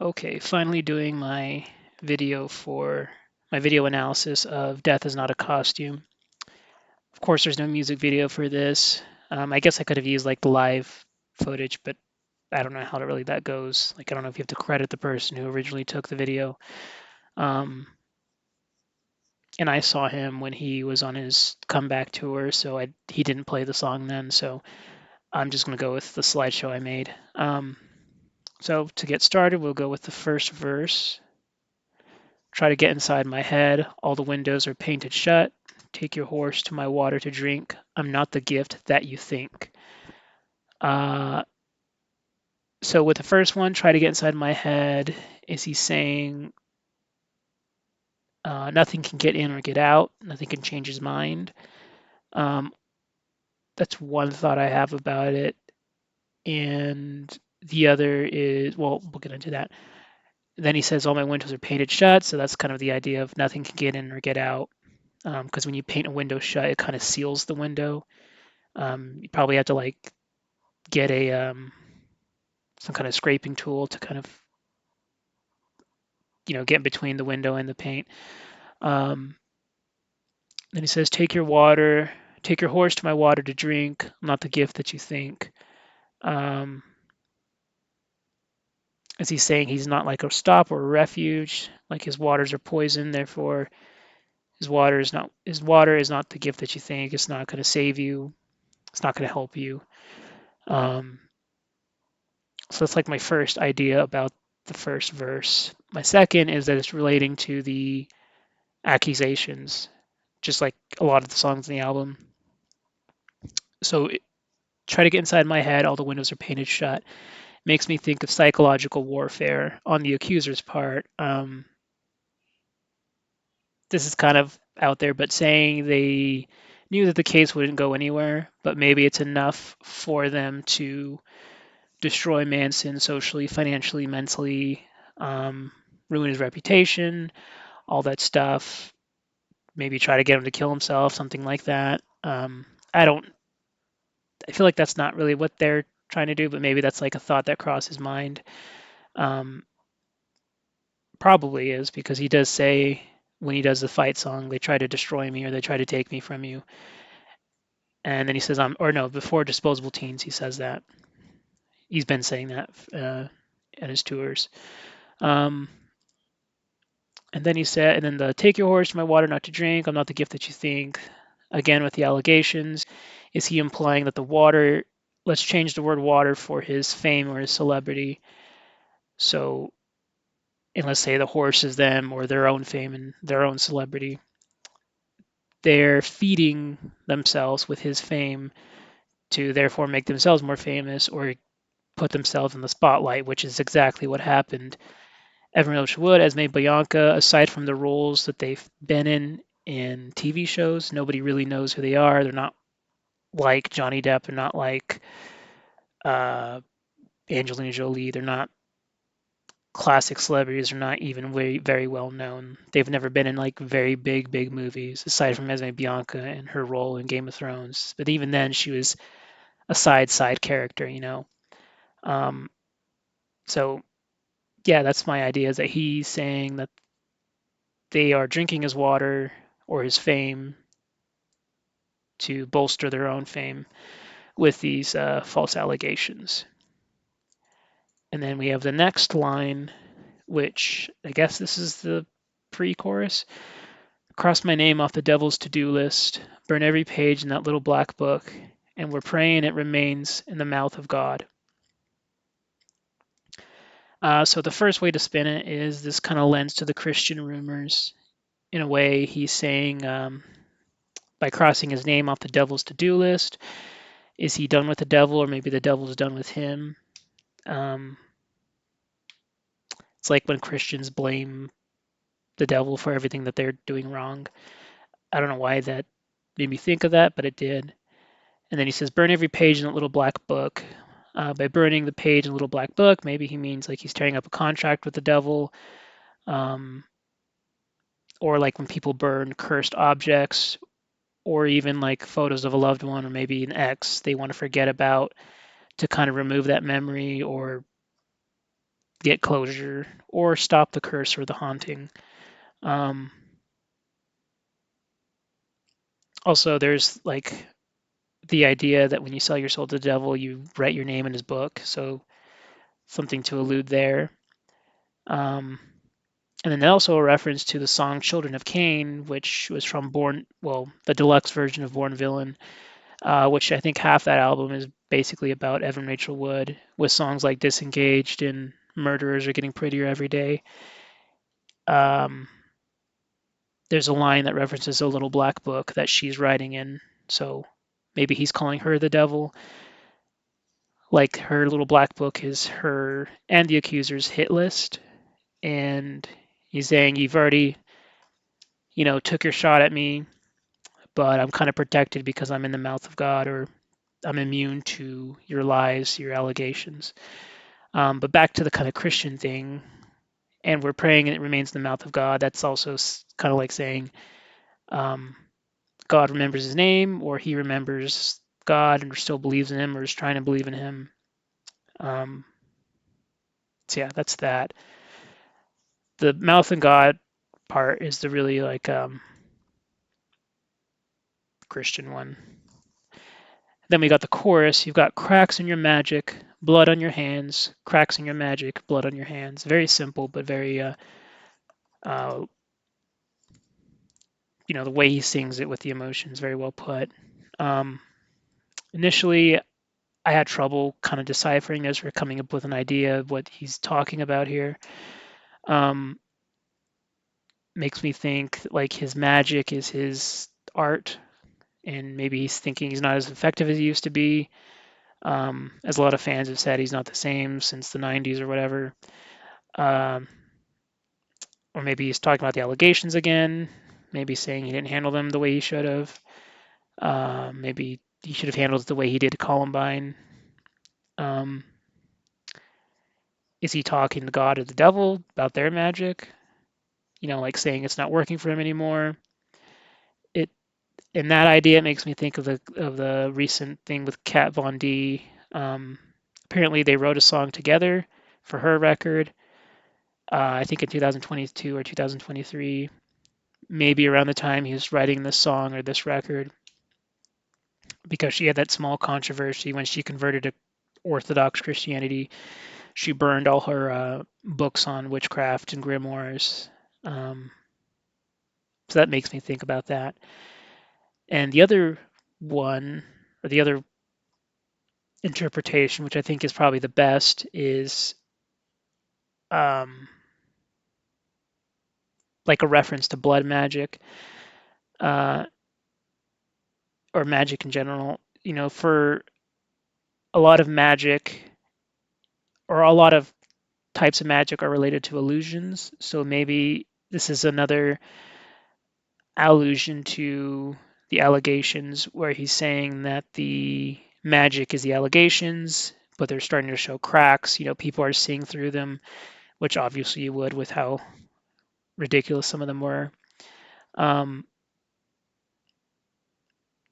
Okay, finally doing my video for my video analysis of Death is Not a Costume. Of course, there's no music video for this. I guess I could have used like the live footage, but I don't know how really that goes. Like, I don't know if you have to credit the person who originally took the video. Um, and I saw him when he was on his comeback tour, so he didn't play the song then. So I'm just going to go with the slideshow I made. So to get started, we'll go with the first verse. Try to get inside my head. All the windows are painted shut. Take your horse to my water to drink. I'm not the gift that you think. Uh, so with the first one, try to get inside my head. Is he saying nothing can get in or get out? Nothing can change his mind. Um, that's one thought I have about it. And the other is, well, we'll get into that. Then he says all my windows are painted shut. So that's kind of the idea of nothing can get in or get out. Because when you paint a window shut, it kind of seals the window. You probably have to like get a some kind of scraping tool to kind of get between the window and the paint. Um, then he says, take your horse to my water to drink. I'm not the gift that you think. Um, is he saying he's not like a stop or a refuge? Like his waters are poison, therefore his water is not the gift that you think. It's not going to save you. It's not going to help you. Um, So that's like my first idea about the first verse. My second is that it's relating to the accusations, just like a lot of the songs in the album. So try to get inside my head, all the windows are painted shut. Makes me think of psychological warfare on the accuser's part. This is kind of out there, but saying they knew that the case wouldn't go anywhere, but maybe it's enough for them to destroy Manson socially, financially, mentally, ruin his reputation, all that stuff. Maybe try to get him to kill himself, something like that. I don't. I feel like that's not really what they're trying to do, but maybe that's like a thought that crossed his mind. Um, Probably is because he does say when he does the fight song, they try to destroy me or they try to take me from you. And then he says, "I'm," or no, before Disposable Teens, he says that. He's been saying that at his tours. Um, and then he said, and then the take your horse to my water not to drink. I'm not the gift that you think. Again, with the allegations, is he implying that the water, let's change the word water for his fame or his celebrity? So, and let's say the horse is them or their own fame and their own celebrity. They're feeding themselves with his fame to therefore make themselves more famous or put themselves in the spotlight, which is exactly what happened. Everyone else would, Esme Bianca, aside from the roles that they've been in TV shows, nobody really knows who they are. They're not like Johnny Depp. They're not like uh, Angelina Jolie. They're not classic celebrities. They're not even very well known. They've never been in like very big movies, aside from Esme Bianca and her role in Game of Thrones. But even then, she was a side character. Um, so yeah, that's my idea. Is that he's saying that they are drinking his water or his fame to bolster their own fame with these false allegations. And then we have the next line, which I guess this is the pre chorus. Cross my name off the devil's to do list, burn every page in that little black book, and we're praying it remains in the mouth of God. So the first way to spin it is this kind of lends to the Christian rumors. In a way, he's saying by crossing his name off the devil's to do list, is he done with the devil, or maybe the devil's done with him? Um, it's like when Christians blame the devil for everything that they're doing wrong. I don't know why that made me think of that, but it did. And then he says, burn every page in that little black book. By burning the page in the little black book, maybe he means like he's tearing up a contract with the devil, um, or like when people burn cursed objects, or even like photos of a loved one, or maybe an ex they want to forget about to kind of remove that memory or get closure or stop the curse or the haunting. Um, Also, there's like the idea that when you sell your soul to the devil, you write your name in his book. So something to allude there. Um, and then also a reference to the song Children of Cain, which was from the deluxe version of Born Villain, which I think half that album is basically about Evan Rachel Wood, with songs like Disengaged and Murderers Are Getting Prettier Every Day. Um, there's a line that references a little black book that she's writing in. So maybe he's calling her the devil. Like her little black book is her and the accuser's hit list. And he's saying, you've already, took your shot at me, but I'm kind of protected because I'm in the mouth of God, or I'm immune to your lies, your allegations. But back to the kind of Christian thing, and we're praying and it remains in the mouth of God. That's also kind of like saying um, God remembers his name, or he remembers God and still believes in him, or is trying to believe in him. Um, so yeah, that's that. The mouth and God part is the really like Christian one. Then we got the chorus. You've got cracks in your magic, blood on your hands, cracks in your magic, blood on your hands. Very simple, but very, uh, the way he sings it with the emotions, very well put. Um, Initially, I had trouble kind of deciphering this or coming up with an idea of what he's talking about here. Um, Makes me think like his magic is his art, and maybe he's thinking he's not as effective as he used to be. As a lot of fans have said, he's not the same since the 90s or whatever. Um, or maybe he's talking about the allegations again. Maybe saying he didn't handle them the way he should have. Maybe he should have handled it the way he did Columbine. Um, is he talking to God or the devil about their magic? Like saying it's not working for him anymore. It And that idea makes me think of the recent thing with Kat Von D. Apparently, they wrote a song together for her record. I think in 2022 or 2023, maybe around the time he was writing this song or this record, because she had that small controversy when she converted to Orthodox Christianity. She burned all her books on witchcraft and grimoires. Um, so that makes me think about that. And the other one, or the other interpretation, which I think is probably the best, is um, like a reference to blood magic, uh, or magic in general. For a lot of magic, or a lot of types of magic, are related to illusions. So maybe this is another allusion to the allegations, where he's saying that the magic is the allegations, but they're starting to show cracks. People are seeing through them, which obviously you would with how ridiculous some of them were. Um,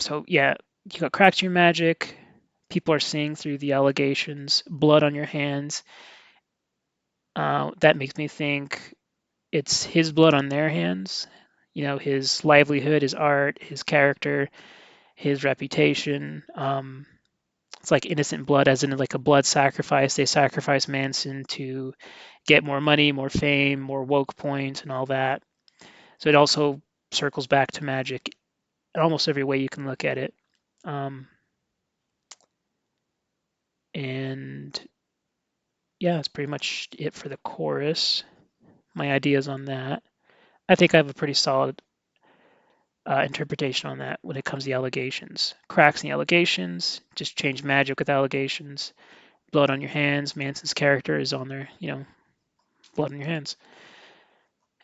so yeah, you got cracks in your magic. People are seeing through the allegations. Blood on your hands. That makes me think it's his blood on their hands. His livelihood, his art, his character, his reputation. It's like innocent blood, as in like a blood sacrifice. They sacrifice Manson to get more money, more fame, more woke points, and all that. So it also circles back to magic in almost every way you can look at it. Um, and yeah, that's pretty much it for the chorus. My ideas on that. I think I have a pretty solid interpretation on that when it comes to the allegations. Cracks in the allegations, just change magic with allegations. Blood on your hands. Manson's character is on there, blood on your hands.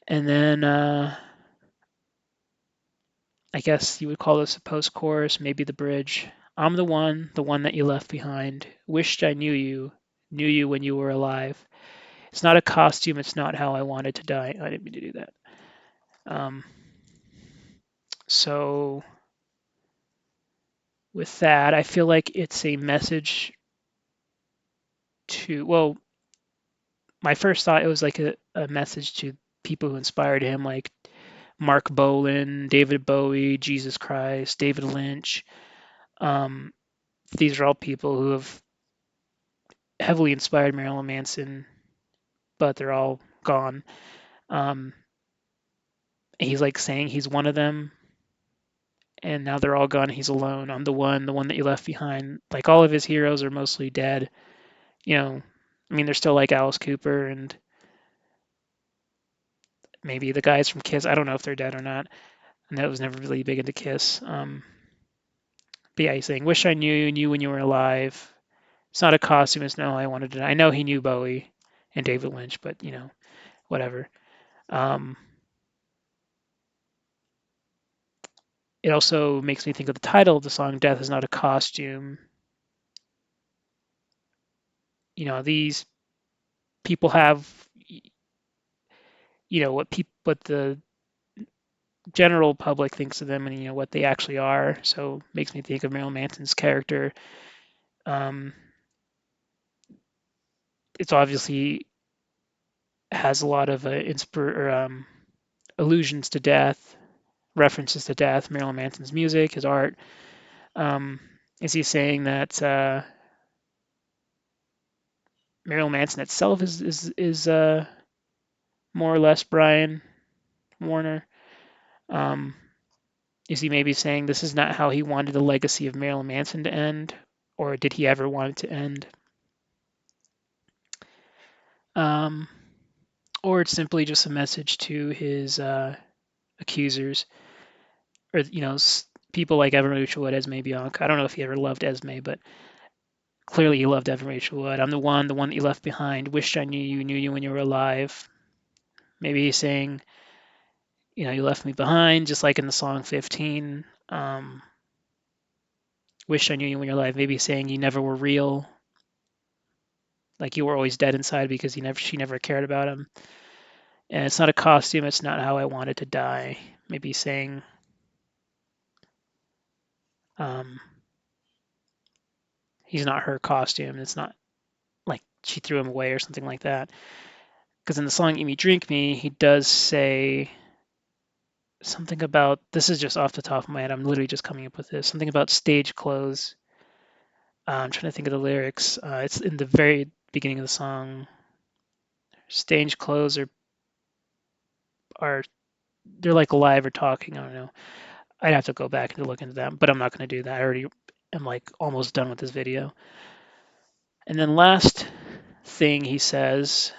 And then I guess you would call this a post chorus, maybe the bridge. I'm the one that you left behind. Wished I knew you when you were alive. It's not a costume, it's not how I wanted to die. I didn't mean to do that. Um, so, with that, I feel like it's a message to, well, my first thought it was like a message to people who inspired him, like Mark Bolan, David Bowie, Jesus Christ, David Lynch. Um, these are all people who have heavily inspired Marilyn Manson, but they're all gone. Um, he's like saying he's one of them, and now they're all gone. He's alone. I'm the one that you left behind. Like all of his heroes are mostly dead. You know, I mean, they're still like Alice Cooper and maybe the guys from Kiss. I don't know if they're dead or not. And that was never really big into Kiss. But yeah, he's saying, "Wish I knew when you were alive." It's not a costume. It's no, I wanted to. I know he knew Bowie and David Lynch, but whatever. Um, it also makes me think of the title of the song, "Death is not a costume." These people have, what the general public thinks of them, and what they actually are. So it makes me think of Marilyn Manson's character. Um, it's obviously has a lot of allusions to death, references to death. Marilyn Manson's music, his art. Um, is he saying that Marilyn Manson itself is more or less Brian Warner? Um, is he maybe saying this is not how he wanted the legacy of Marilyn Manson to end, or did he ever want it to end? Um, or it's simply just a message to his accusers, or people like Evan Rachel Wood, Esme Bianca. I don't know if he ever loved Esme, but clearly he loved Evan Rachel Wood. I'm the one that you left behind. Wished I knew you when you were alive. Maybe he's saying, you left me behind, just like in the song 15. Wish I knew you when you're alive. Maybe he's saying you never were real, like you were always dead inside because she never cared about him. And it's not a costume. It's not how I wanted to die. Maybe he's saying, um, he's not her costume. It's not like she threw him away or something like that. Because in the song "Eat Me, Drink Me," he does say something about, this is just off the top of my head. I'm literally just coming up with this. Something about stage clothes. I'm trying to think of the lyrics. It's in the very beginning of the song. Stage clothes are they're like alive or talking. I don't know. I'd have to go back and look into that, but I'm not going to do that. I already am like almost done with this video. And then last thing he says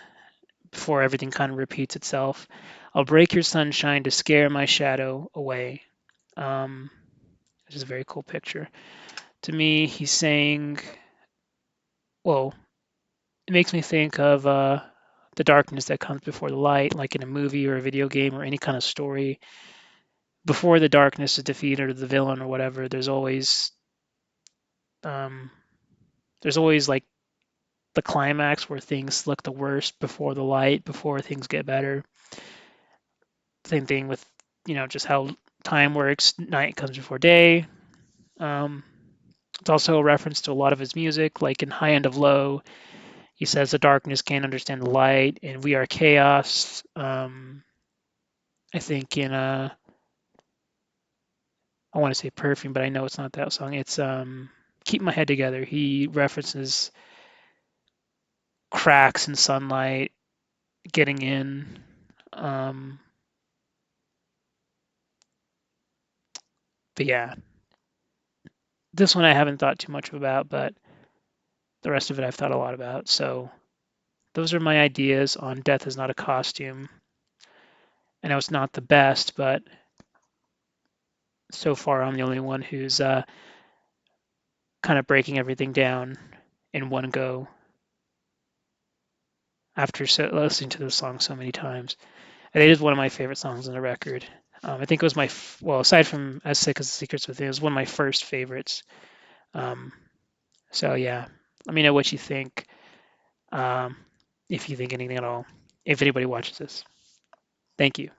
before everything kind of repeats itself, "I'll break your sunshine to scare my shadow away." Um, which is a very cool picture. To me, he's saying, well, it makes me think of the darkness that comes before the light, like in a movie or a video game or any kind of story. Before the darkness is defeated or the villain or whatever, um, there's always like the climax where things look the worst before the light, before things get better. Same thing with, just how time works. Night comes before day. Um, it's also a reference to a lot of his music, like in High End of Low. He says the darkness can't understand the light, and we are chaos. I think in I want to say Perfume, but I know it's not that song. It's Keep My Head Together. He references cracks in sunlight getting in. Um, but yeah, this one I haven't thought too much about, but the rest of it I've thought a lot about. So those are my ideas on Death is Not a Costume. I know it's not the best, but so far I'm the only one who's kind of breaking everything down in one go after listening to the song so many times. And it is one of my favorite songs on the record. I think it was well, aside from As Sick as the Secrets Within, it was one of my first favorites. Um, so yeah, let me know what you think, um, if you think anything at all, if anybody watches this. Thank you.